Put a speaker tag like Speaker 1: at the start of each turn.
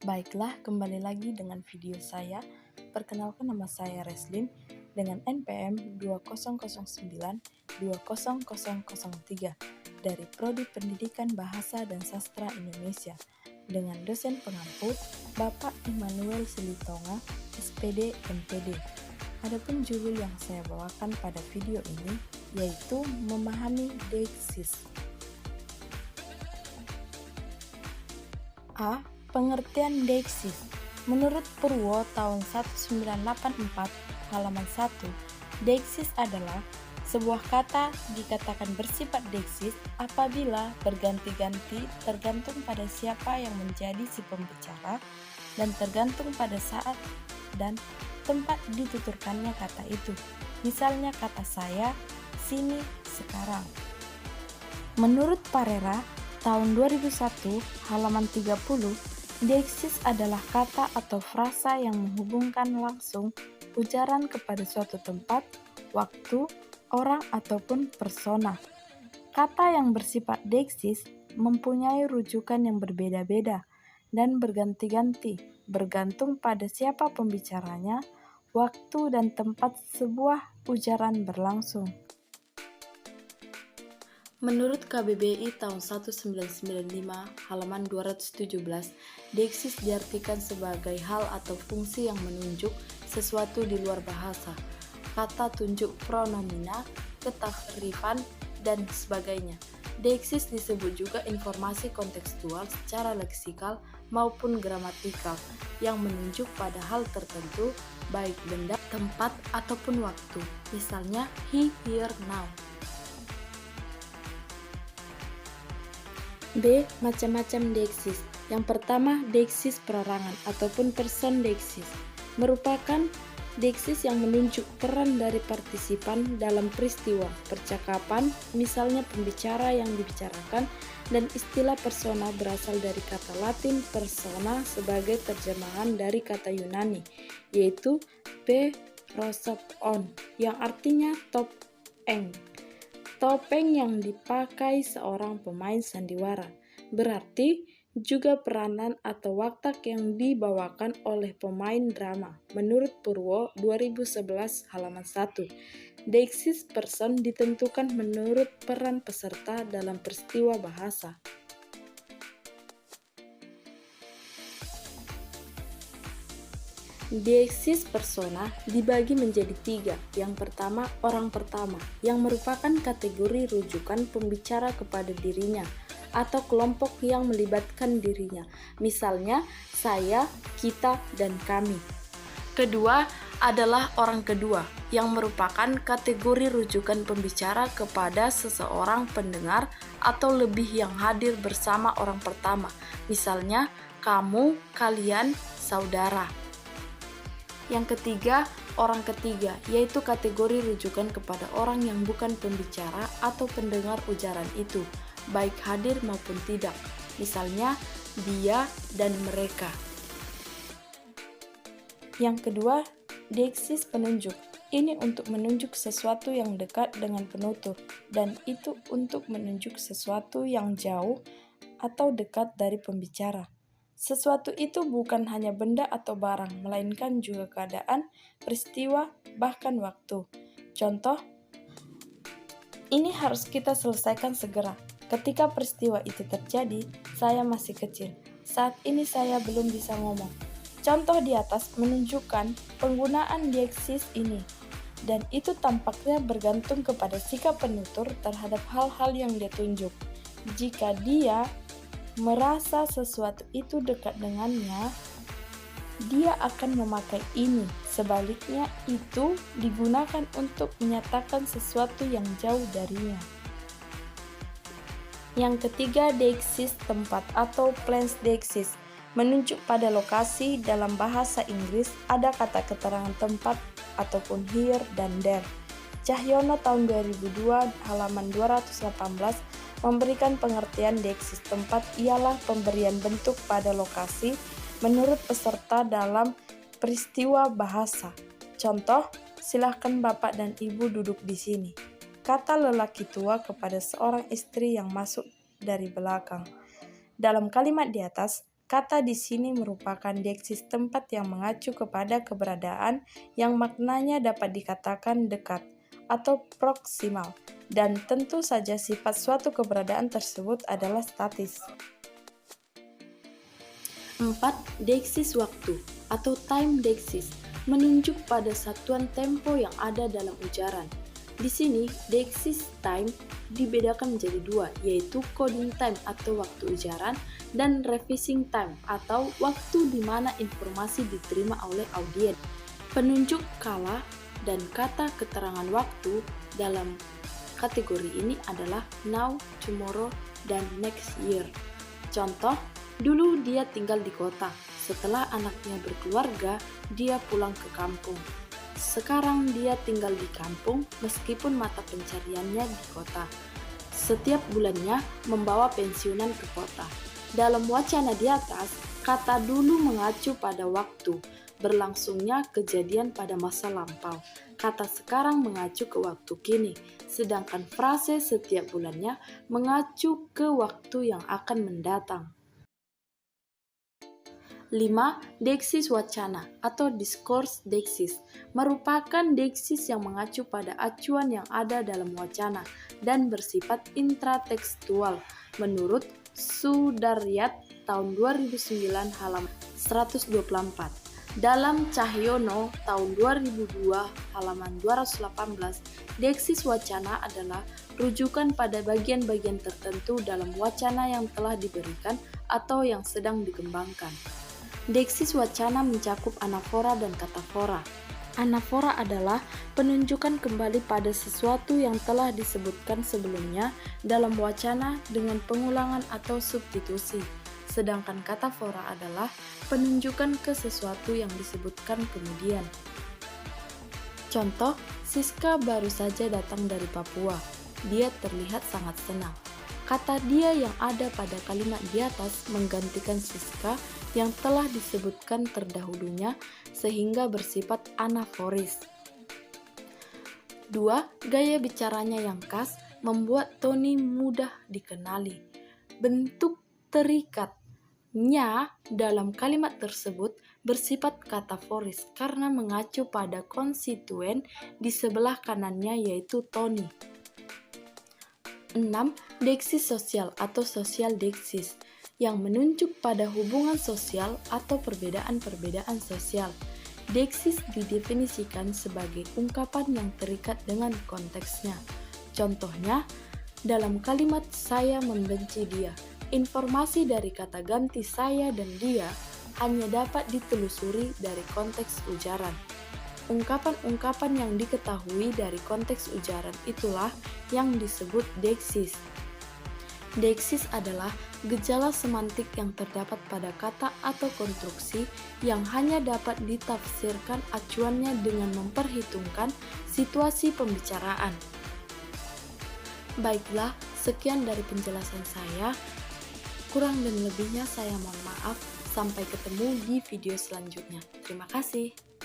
Speaker 1: Baiklah, kembali lagi dengan video saya. Perkenalkan, nama saya Reslin dengan NPM 2009-20003 dari Prodi Pendidikan Bahasa dan Sastra Indonesia dengan dosen pengampu Bapak Immanuel Silitonga, SPD MPD. Adapun judul yang saya bawakan pada video ini yaitu memahami deiksis. A. Pengertian deiksis. Menurut Purwo tahun 1984 halaman 1, deiksis adalah sebuah kata dikatakan bersifat deiksis apabila berganti-ganti tergantung pada siapa yang menjadi si pembicara dan tergantung pada saat dan tempat dituturkannya kata itu. Misalnya kata saya, sini, sekarang. Menurut Parera tahun 2001 halaman 30, deiksis adalah kata atau frasa yang menghubungkan langsung ujaran kepada suatu tempat, waktu, orang ataupun persona. Kata yang bersifat deiksis mempunyai rujukan yang berbeda-beda dan berganti-ganti bergantung pada siapa pembicaranya, waktu dan tempat sebuah ujaran berlangsung. Menurut KBBI tahun 1995 halaman 217, deiksis diartikan sebagai hal atau fungsi yang menunjuk sesuatu di luar bahasa, kata tunjuk pronomina, ketakrifan, dan sebagainya. Deiksis disebut juga informasi kontekstual secara leksikal maupun gramatikal yang menunjuk pada hal tertentu, baik benda, tempat, ataupun waktu. Misalnya, he, here, now. B. Macam-macam deiksis. Yang pertama, deiksis perorangan ataupun person deiksis merupakan deiksis yang menunjuk peran dari partisipan dalam peristiwa percakapan, misalnya pembicara yang dibicarakan, dan istilah persona berasal dari kata Latin persona sebagai terjemahan dari kata Yunani, yaitu prosopon, yang artinya topeng. Topeng yang dipakai seorang pemain sandiwara, berarti juga peranan atau watak yang dibawakan oleh pemain drama. Menurut Purwo 2011 halaman 1, deiksis person ditentukan menurut peran peserta dalam peristiwa bahasa. Deiksis persona dibagi menjadi 3. Yang pertama, orang pertama, yang merupakan kategori rujukan pembicara kepada dirinya atau kelompok yang melibatkan dirinya, misalnya saya, kita, dan kami. Kedua adalah orang kedua, yang merupakan kategori rujukan pembicara kepada seseorang pendengar atau lebih yang hadir bersama orang pertama, misalnya kamu, kalian, saudara. Yang ketiga, orang ketiga, yaitu kategori rujukan kepada orang yang bukan pembicara atau pendengar ujaran itu, baik hadir maupun tidak, misalnya dia dan mereka. Yang kedua, deiksis penunjuk. Ini untuk menunjuk sesuatu yang dekat dengan penutur, dan itu untuk menunjuk sesuatu yang jauh atau dekat dari pembicara. Sesuatu itu bukan hanya benda atau barang, melainkan juga keadaan, peristiwa, bahkan waktu. Contoh, ini harus kita selesaikan segera. Ketika peristiwa itu terjadi, saya masih kecil. Saat ini saya belum bisa ngomong. Contoh di atas menunjukkan penggunaan deiksis ini, dan itu tampaknya bergantung kepada sikap penutur terhadap hal-hal yang dia tunjuk. Jika dia merasa sesuatu itu dekat dengannya, dia akan memakai ini. Sebaliknya, itu digunakan untuk menyatakan sesuatu yang jauh darinya. Yang ketiga, deiksis tempat atau place deiksis menunjuk pada lokasi. Dalam bahasa Inggris ada kata keterangan tempat ataupun here dan there. Cahyono tahun 2002 halaman 218 memberikan pengertian deiksis tempat ialah pemberian bentuk pada lokasi menurut peserta dalam peristiwa bahasa. Contoh, silahkan Bapak dan Ibu duduk di sini, kata lelaki tua kepada seorang istri yang masuk dari belakang. Dalam kalimat di atas, Kata di sini merupakan deiksis tempat yang mengacu kepada keberadaan yang maknanya dapat dikatakan dekat atau proksimal, dan tentu saja sifat suatu keberadaan tersebut adalah statis. 4. Deiksis waktu atau time deiksis menunjuk pada satuan tempo yang ada dalam ujaran. Di sini, deiksis time dibedakan menjadi dua, yaitu coding time atau waktu ujaran dan revising time atau waktu di mana informasi diterima oleh audiens. Penunjuk kala dan kata keterangan waktu dalam kategori ini adalah now, tomorrow, dan next year. Contoh, dulu dia tinggal di kota, setelah anaknya berkeluarga, dia pulang ke kampung. Sekarang dia tinggal di kampung meskipun mata pencariannya di kota. Setiap bulannya membawa pensiunan ke kota. Dalam wacana di atas, kata dulu mengacu pada waktu, berlangsungnya kejadian pada masa lampau. Kata sekarang mengacu ke waktu kini, sedangkan frase setiap bulannya mengacu ke waktu yang akan mendatang. 5. Deiksis wacana atau discourse deiksis merupakan deiksis yang mengacu pada acuan yang ada dalam wacana dan bersifat intratekstual menurut Sudaryat tahun 2009 halaman 124. Dalam Cahyono tahun 2002 halaman 218, deiksis wacana adalah rujukan pada bagian-bagian tertentu dalam wacana yang telah diberikan atau yang sedang dikembangkan. Deiksis wacana mencakup anafora dan katafora. Anafora adalah penunjukan kembali pada sesuatu yang telah disebutkan sebelumnya dalam wacana dengan pengulangan atau substitusi. Sedangkan katafora adalah penunjukan ke sesuatu yang disebutkan kemudian. Contoh, Siska baru saja datang dari Papua. Dia terlihat sangat senang. Kata dia yang ada pada kalimat di atas menggantikan Siska yang telah disebutkan terdahulunya sehingga bersifat anaforis. 2. Gaya bicaranya yang khas membuat Tony mudah dikenali. Bentuk terikatnya dalam kalimat tersebut bersifat kataforis karena mengacu pada konstituen di sebelah kanannya yaitu Tony. 6. Deiksis sosial atau social deiksis yang menunjuk pada hubungan sosial atau perbedaan-perbedaan sosial. Deiksis didefinisikan sebagai ungkapan yang terikat dengan konteksnya. Contohnya, dalam kalimat saya membenci dia, informasi dari kata ganti saya dan dia hanya dapat ditelusuri dari konteks ujaran. Ungkapan-ungkapan yang diketahui dari konteks ujaran itulah yang disebut deiksis. Deiksis adalah gejala semantik yang terdapat pada kata atau konstruksi yang hanya dapat ditafsirkan acuannya dengan memperhitungkan situasi pembicaraan. Baiklah, sekian dari penjelasan saya. Kurang dan lebihnya saya mohon maaf. Sampai ketemu di video selanjutnya. Terima kasih.